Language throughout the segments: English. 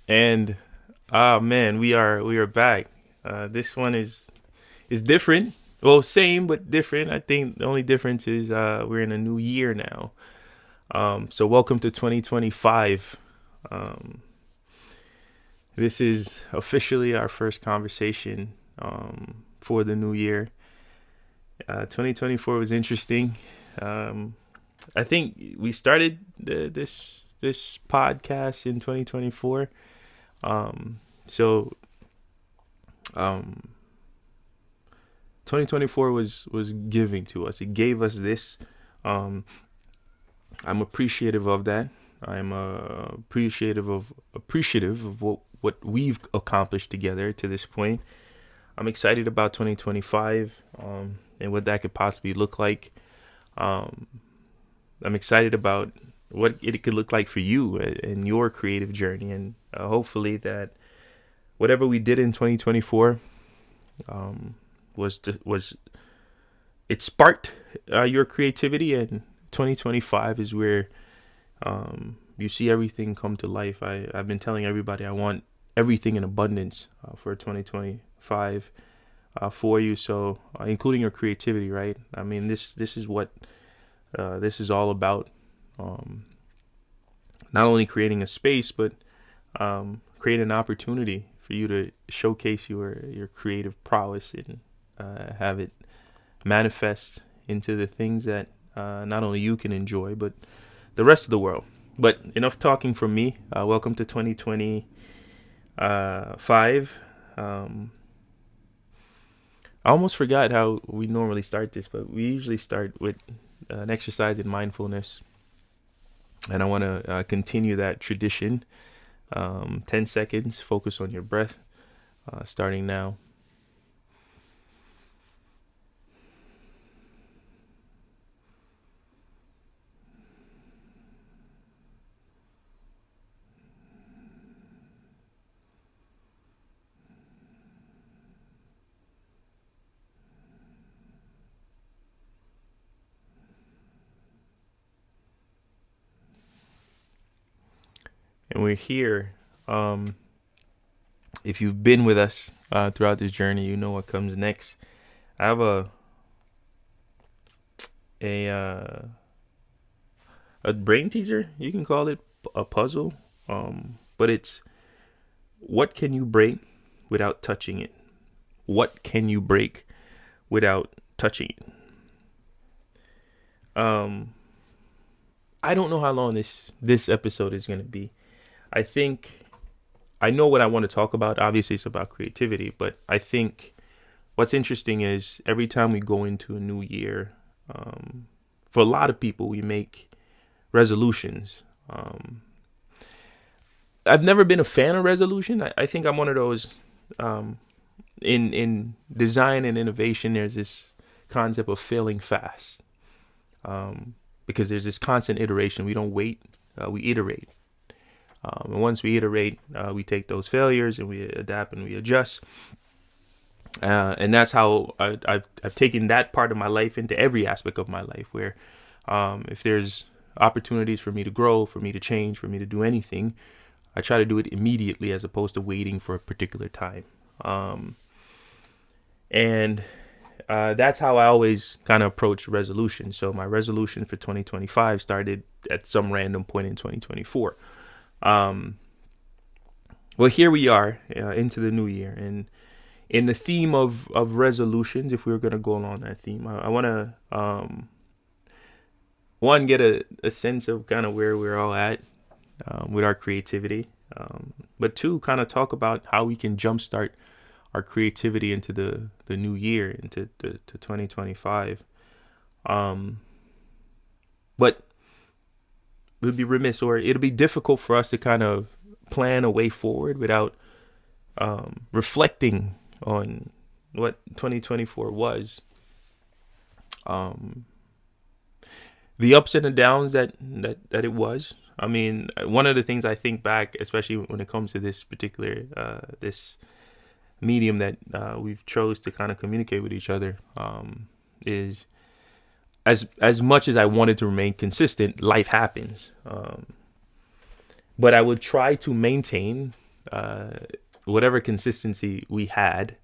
And man, we are back. This one is different. Well, same but different. I think the only difference is we're in a new year now. So welcome to 2025. Um, this is officially our first conversation for the new year. 2024 was interesting. Um, I think we started this podcast in 2024. Um, so um, 2024 was giving to us. It gave us this. Um, I'm appreciative of that. I'm appreciative of what we've accomplished together to this point. I'm excited about 2025 and what that could possibly look like. Um, I'm excited about what it could look like for you in your creative journey, and hopefully that whatever we did in 2024 um, was it sparked your creativity, and 2025 is where you see everything come to life. I've been telling everybody I want everything in abundance for 2025 for you, so including your creativity, right? I mean, this is what this is all about. Um, Not only creating a space, but create an opportunity for you to showcase your creative prowess and have it manifest into the things that not only you can enjoy, but the rest of the world. But enough talking from me. Welcome to 2025. I almost forgot how we normally start this, but we usually start with an exercise in mindfulness. And I want to continue that tradition. 10 seconds, focus on your breath, starting now. And we're here. Um, if you've been with us throughout this journey, you know what comes next. I have a a brain teaser. You can call it a puzzle, but it's what can you break without touching it? What can you break without touching it? Um, I don't know how long this episode is gonna be. I think I know what I want to talk about. Obviously, it's about creativity, but I think what's interesting is every time we go into a new year, for a lot of people, we make resolutions. I've never been a fan of resolution. I think I'm one of those. Um, in design and innovation, there's this concept of failing fast, because there's this constant iteration. We don't wait, we iterate. And once we iterate, we take those failures and we adapt and we adjust. And that's how I've taken that part of my life into every aspect of my life. Where if there's opportunities for me to grow, for me to change, for me to do anything, I try to do it immediately as opposed to waiting for a particular time. Um, and That's how I always kind of approach resolution. So my resolution for 2025 started at some random point in 2024. Um, well, here we are into the new year, and in the theme of resolutions, if we were going to go along that theme, I want to one get a sense of kind of where we're all at with our creativity, but two, kind of talk about how we can jumpstart our creativity into the new year, into to 2025. Um, but it would be remiss, or it'll be difficult for us to kind of plan a way forward without reflecting on what 2024 was, um, the ups and the downs that it was. I mean, one of the things I think back, especially when it comes to this particular this medium that we've chose to kind of communicate with each other, is as much as I wanted to remain consistent, life happens. But I would try to maintain whatever consistency we had,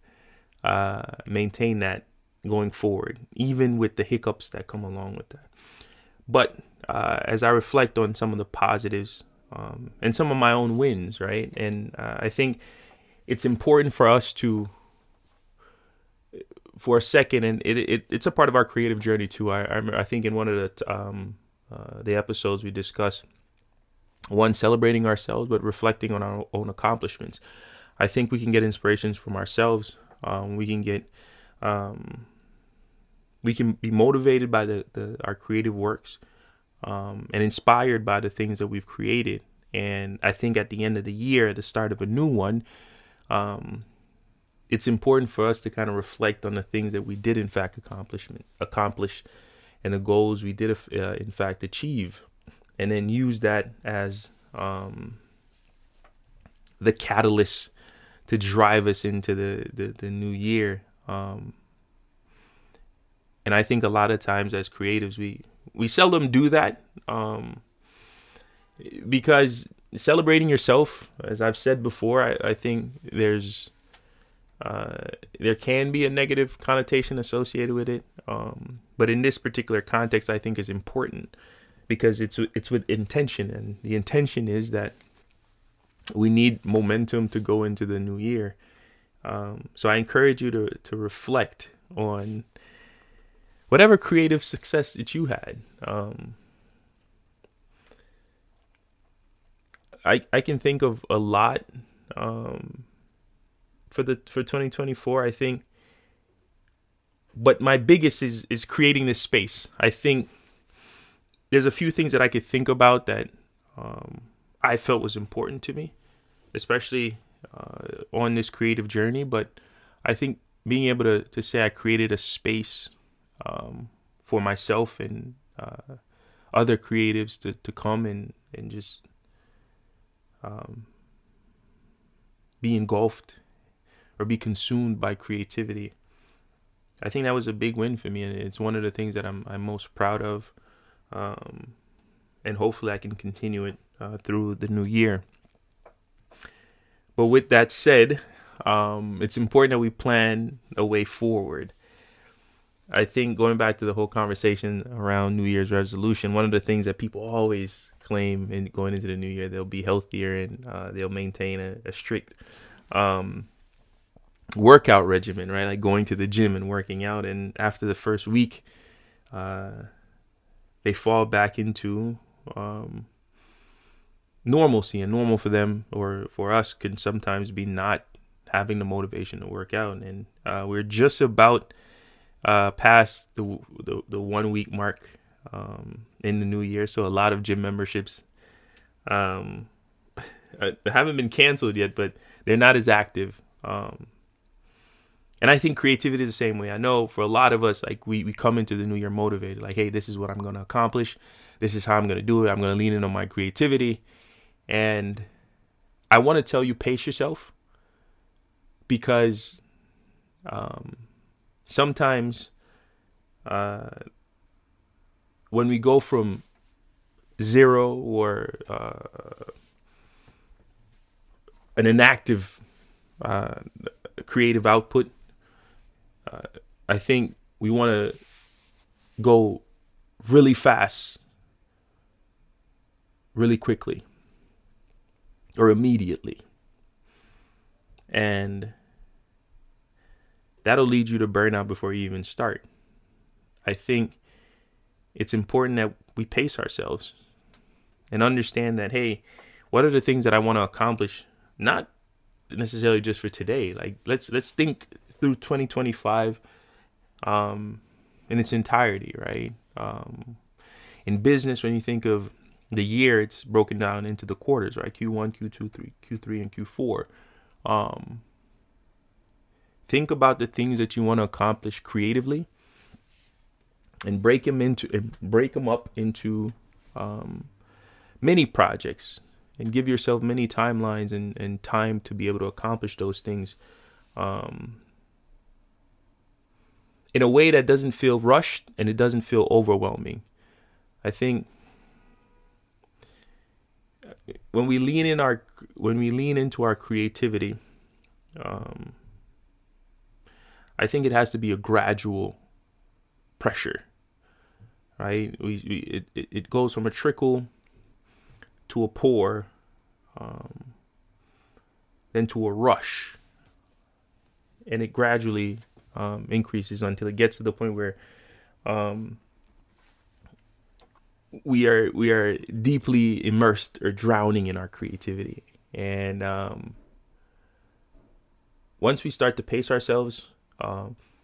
maintain that going forward, even with the hiccups that come along with that. But as I reflect on some of the positives and some of my own wins, right? And I think it's important for us to, for a second, and it's a part of our creative journey too. I think in one of the episodes we discussed, one, celebrating ourselves, but reflecting on our own accomplishments. I think we can get inspirations from ourselves. We can be motivated by our creative works, and inspired by the things that we've created. And I think at the end of the year, at the start of a new one, it's important for us to kind of reflect on the things that we did in fact accomplish, and the goals we did in fact achieve, and then use that as the catalyst to drive us into the new year. And I think a lot of times as creatives, we seldom do that, because celebrating yourself, as I've said before, I think there can be a negative connotation associated with it. But in this particular context, I think is important because it's with intention, and the intention is that we need momentum to go into the new year. So I encourage you to reflect on whatever creative success that you had. I can think of a lot for 2024, I think. But my biggest is creating this space. I think there's a few things that I could think about that I felt was important to me, especially on this creative journey. But I think being able to say I created a space for myself and other creatives to come and just be engulfed or be consumed by creativity. I think that was a big win for me, and it's one of the things that I'm most proud of, and hopefully I can continue it through the new year. But with that said, it's important that we plan a way forward. I think going back to the whole conversation around New Year's resolution, one of the things that people always claim in going into the new year, they'll be healthier and they'll maintain a strict workout regimen, right? Like going to the gym and working out. And after the first week, they fall back into normalcy, and normal for them or for us can sometimes be not having the motivation to work out. And we're just about past the 1 week mark in the new year, so a lot of gym memberships haven't been canceled yet, but they're not as active. And I think creativity is the same way. I know for a lot of us, like we come into the new year motivated, like, hey, this is what I'm going to accomplish. This is how I'm going to do it. I'm going to lean in on my creativity. And I want to tell you, pace yourself, because sometimes when we go from zero or an inactive creative output, I think we want to go really fast, really quickly, or immediately. And that'll lead you to burnout before you even start. I think it's important that we pace ourselves and understand that, hey, what are the things that I want to accomplish? Not necessarily just for today. Like let's think through 2025 in its entirety, right? In business, when you think of the year, it's broken down into the quarters, right? Q1, Q2, Q3, and Q4. Think about the things that you want to accomplish creatively, and break them up into mini projects, and give yourself many timelines and time to be able to accomplish those things in a way that doesn't feel rushed and it doesn't feel overwhelming. I think when we lean into our creativity, um, I think it has to be a gradual pressure, right? It goes from a trickle to a pour, um, then to a rush, and it gradually increases until it gets to the point where um, we are deeply immersed or drowning in our creativity. And once we start to pace ourselves,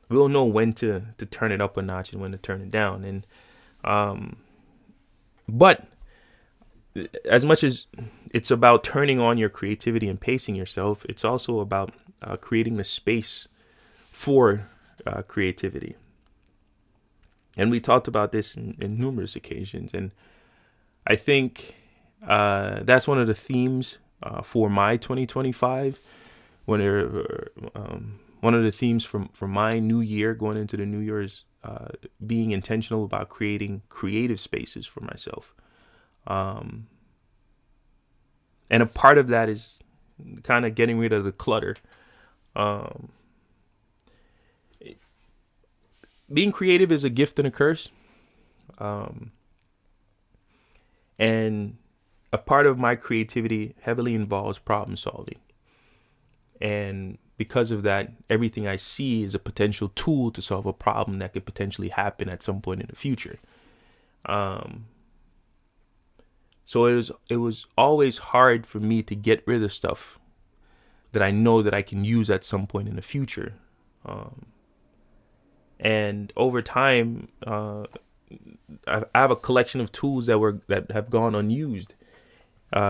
we'll know when to turn it up a notch and when to turn it down. And but as much as it's about turning on your creativity and pacing yourself, it's also about creating the space for creativity. And we talked about this in numerous occasions. And I think that's one of the themes for my 2025. One of the themes for my new year, going into the new year, is being intentional about creating creative spaces for myself. And a part of that is kind of getting rid of the clutter. Um, Being creative is a gift and a curse. Um, and a part of my creativity heavily involves problem solving. And because of that, everything I see is a potential tool to solve a problem that could potentially happen at some point in the future. So it was always hard for me to get rid of stuff that I know that I can use at some point in the future. And over time, I have a collection of tools that have gone unused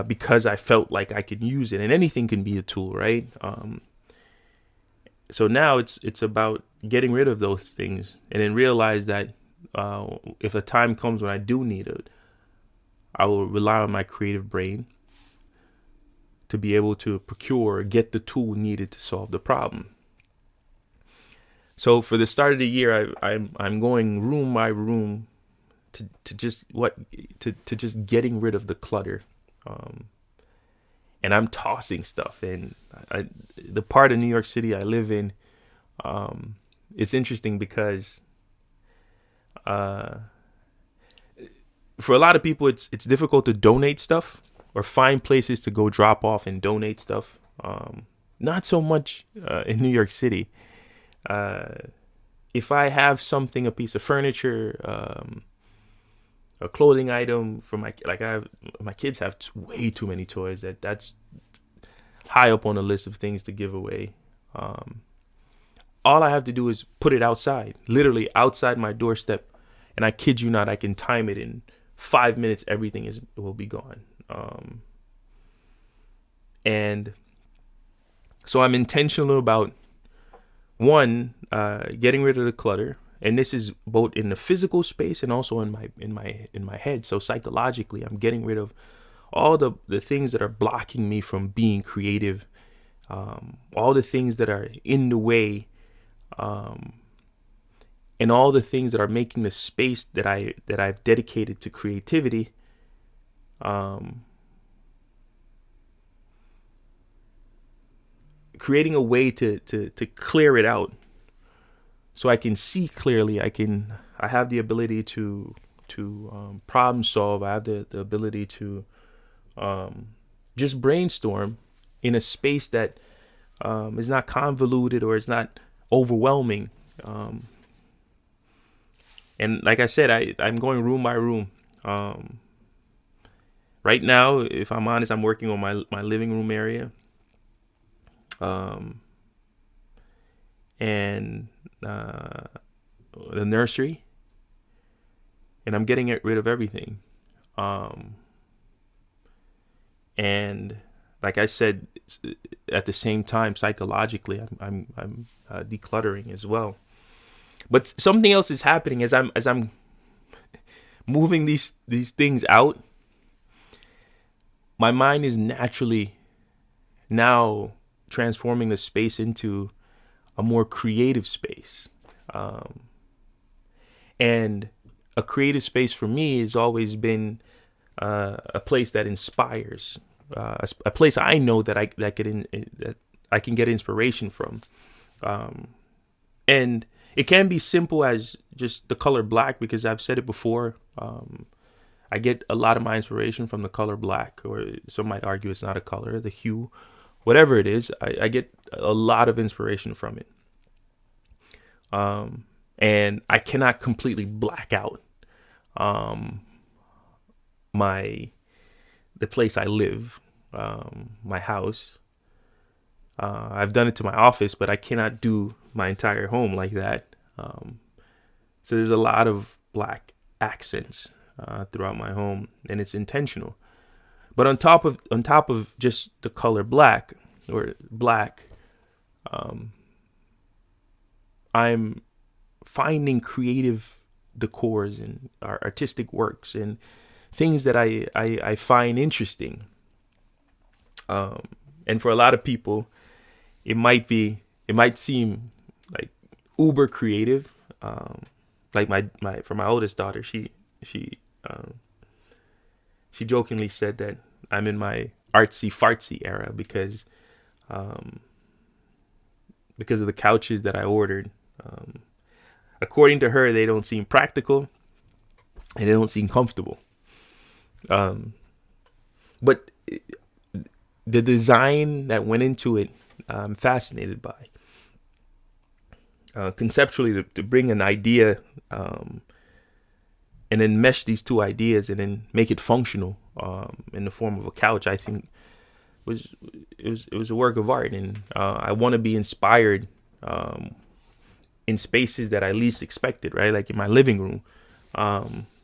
because I felt like I could use it, and anything can be a tool, right? So now it's about getting rid of those things, and then realize that if a time comes when I do need it, I will rely on my creative brain to be able to procure or get the tool needed to solve the problem. So for the start of the year, I'm going room by room to just getting rid of the clutter, and I'm tossing stuff. And the part of New York City I live in, it's interesting because for a lot of people, it's difficult to donate stuff or find places to go drop off and donate stuff. Not so much in New York City. If I have something, a piece of furniture, a clothing item for my kids have way too many toys. That's high up on the list of things to give away. All I have to do is put it outside, literally outside my doorstep, and I kid you not, I can time it in 5 minutes. Everything will be gone. And so I'm intentional about getting rid of the clutter, and this is both in the physical space and also in my head. So psychologically, I'm getting rid of all the things that are blocking me from being creative, all the things that are in the way, and all the things that are making the space that I've dedicated to creativity creating a way to clear it out so I can see clearly. I have the ability to problem solve. I have the ability to just brainstorm in a space that is not convoluted or is not overwhelming. And like I said, I'm going room by room. Right now, if I'm honest, I'm working on my living room area. And the nursery, and I'm getting rid of everything. And like I said, at the same time, psychologically, I'm decluttering as well. But something else is happening as I'm moving these things out. My mind is naturally now transforming the space into a more creative space. And a creative space for me has always been a place that inspires, a place I know that that I can get inspiration from. And it can be simple as just the color black, because I've said it before. I get a lot of my inspiration from the color black, or some might argue it's not a color, the hue, whatever it is. I get a lot of inspiration from it. And I cannot completely black out the place I live, my house. I've done it to my office, but I cannot do my entire home like that. So there's a lot of black accents throughout my home, and it's intentional. But on top of just the color black, I'm finding creative decors and artistic works and things that I find interesting. And for a lot of people, it might seem like uber creative. Like for my oldest daughter, she jokingly said that I'm in my artsy fartsy era because of the couches that I ordered. According to her, they don't seem practical and they don't seem comfortable. But the design that went into it, I'm fascinated by. Conceptually, to bring an idea and then mesh these two ideas and then make it functional in the form of a couch, I think it was a work of art. And I want to be inspired in spaces that I least expected, right? Like in my living room.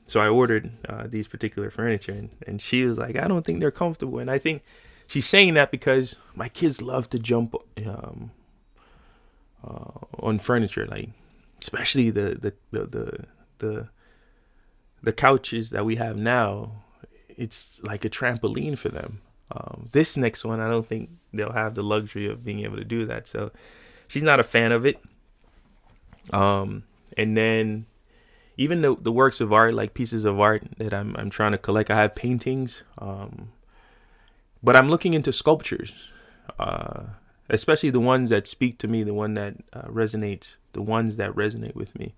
So I ordered these particular furniture, and she was like, I don't think they're comfortable. And I think she's saying that because my kids love to jump on furniture, like especially the couches that we have now. It's like a trampoline for them. This next one, I don't think they'll have the luxury of being able to do that. So she's not a fan of it. And then even the works of art, like pieces of art that I'm trying to collect. I have paintings, but I'm looking into sculptures, especially the ones that speak to me, the ones that resonate with me.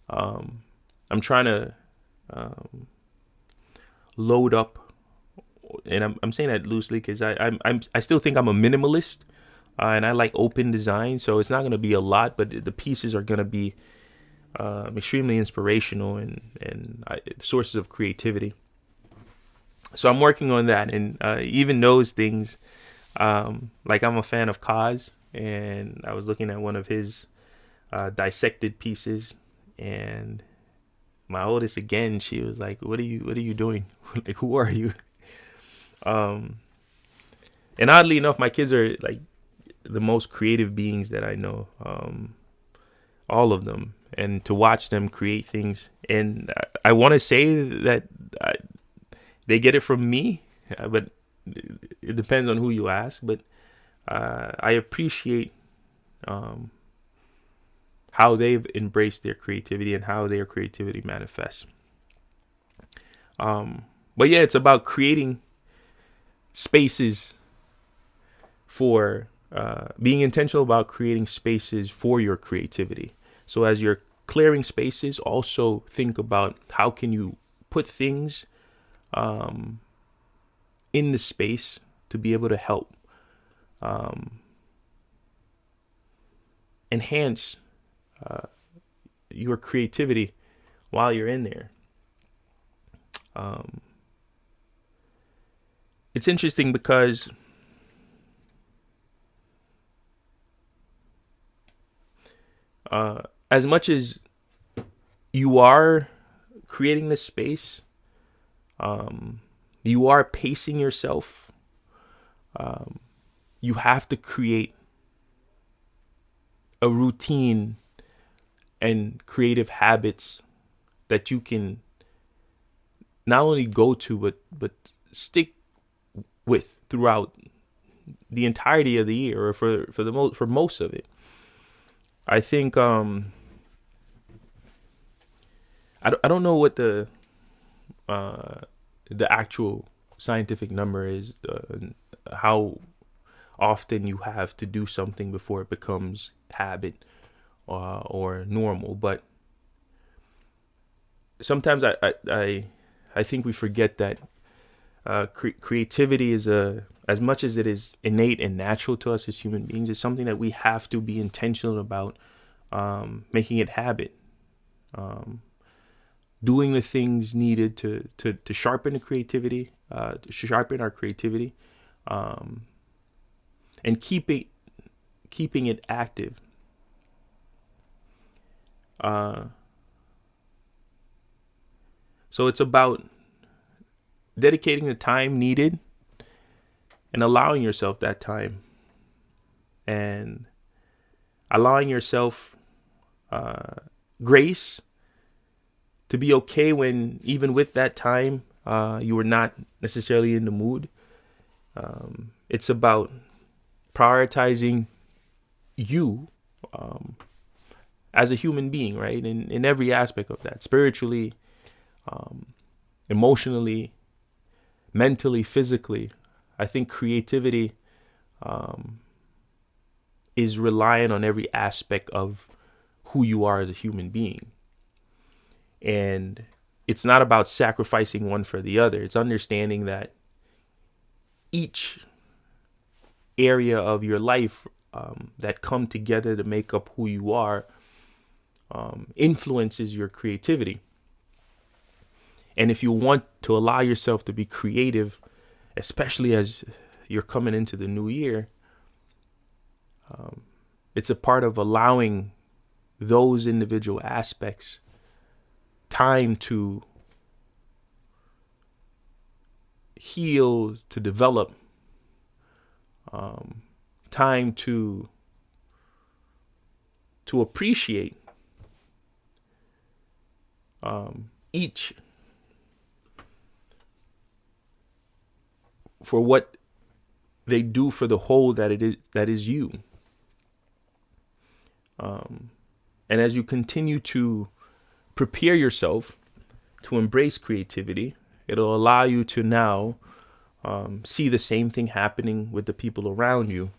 I'm trying to load up, and I'm saying that loosely because I still think I'm a minimalist, and I like open design. So it's not going to be a lot, but the pieces are going to be extremely inspirational and sources of creativity. So I'm working on that, and even those things, like I'm a fan of Kaz, and I was looking at one of his dissected pieces, and my oldest, again, she was like, what are you doing? Like, who are you? And oddly enough, my kids are like the most creative beings that I know, all of them. And to watch them create things, and I want to say that they get it from me, but it depends on who you ask. But I appreciate how they've embraced their creativity and how their creativity manifests. But yeah, it's about creating spaces for being intentional about creating spaces for your creativity. So as you're clearing spaces, also think about how can you put things in the space to be able to help enhance your creativity while you're in there. It's interesting because as much as you are creating this space, you are pacing yourself. You have to create a routine and creative habits that you can not only go to but stick with throughout the entirety of the year, or for most of it. I think I don't know what the the actual scientific number is how often you have to do something before it becomes habit or normal. But sometimes I think we forget that creativity is as much as it is innate and natural to us as human beings, it's something that we have to be intentional about making it habit. Doing the things needed to sharpen the creativity, to sharpen our creativity, and keeping it active. So it's about dedicating the time needed and allowing yourself that time, and allowing yourself grace to be okay when, even with that time, you were not necessarily in the mood. It's about prioritizing you as a human being, right? In every aspect of that, spiritually, emotionally, mentally, physically. I think creativity is reliant on every aspect of who you are as a human being. And it's not about sacrificing one for the other. It's understanding that each area of your life that come together to make up who you are influences your creativity. And if you want to allow yourself to be creative, especially as you're coming into the new year, it's a part of allowing those individual aspects time to heal, to develop, time to appreciate each for what they do for the whole that is you. And as you continue to prepare yourself to embrace creativity, it'll allow you to now see the same thing happening with the people around you.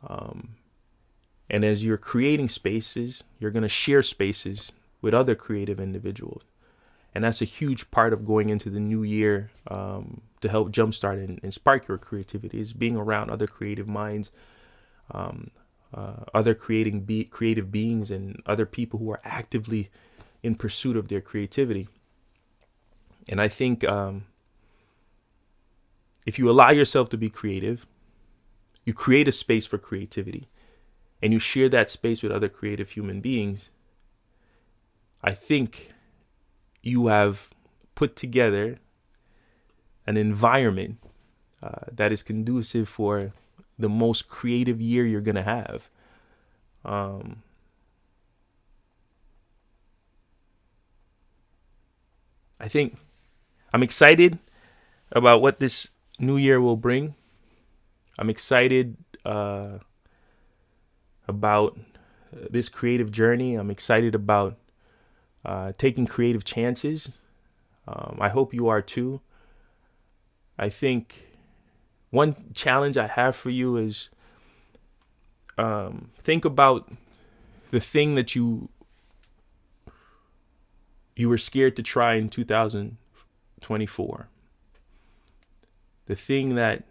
And as you're creating spaces, you're going to share spaces with other creative individuals. And that's a huge part of going into the new year to help jumpstart and spark your creativity, is being around other creative minds, other creative beings, and other people who are actively in pursuit of their creativity. And I think if you allow yourself to be creative, you create a space for creativity, and you share that space with other creative human beings, I think you have put together an environment that is conducive for the most creative year you're going to have. I think I'm excited about what this new year will bring. I'm excited about this creative journey. I'm excited about taking creative chances. I hope you are too. I think one challenge I have for you is think about the thing that you were scared to try in 2024. The thing that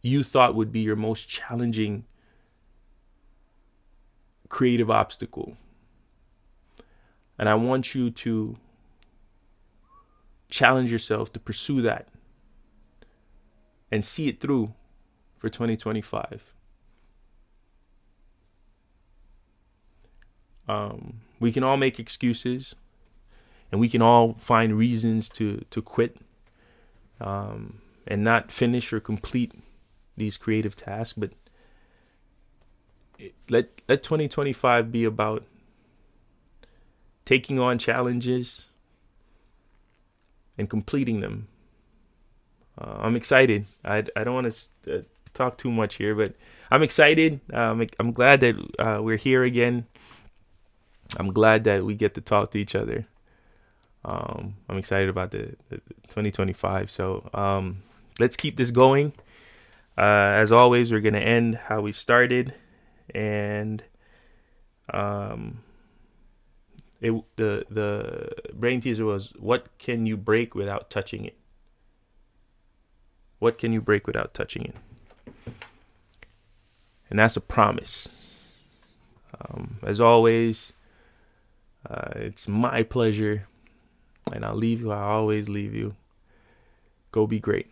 you thought would be your most challenging creative obstacle. And I want you to challenge yourself to pursue that and see it through for 2025. We can all make excuses, and we can all find reasons to quit and not finish or complete these creative tasks. But let 2025 be about taking on challenges and completing them. I'm excited. I don't want to talk too much here, but I'm excited. I'm glad that we're here again. I'm glad that we get to talk to each other. I'm excited about the 2025. So let's keep this going. As always, we're gonna end how we started, and the brain teaser was, what can you break without touching it? What can you break without touching it? And that's a promise. As always, it's my pleasure, and I'll leave you. I always leave you. Go be great.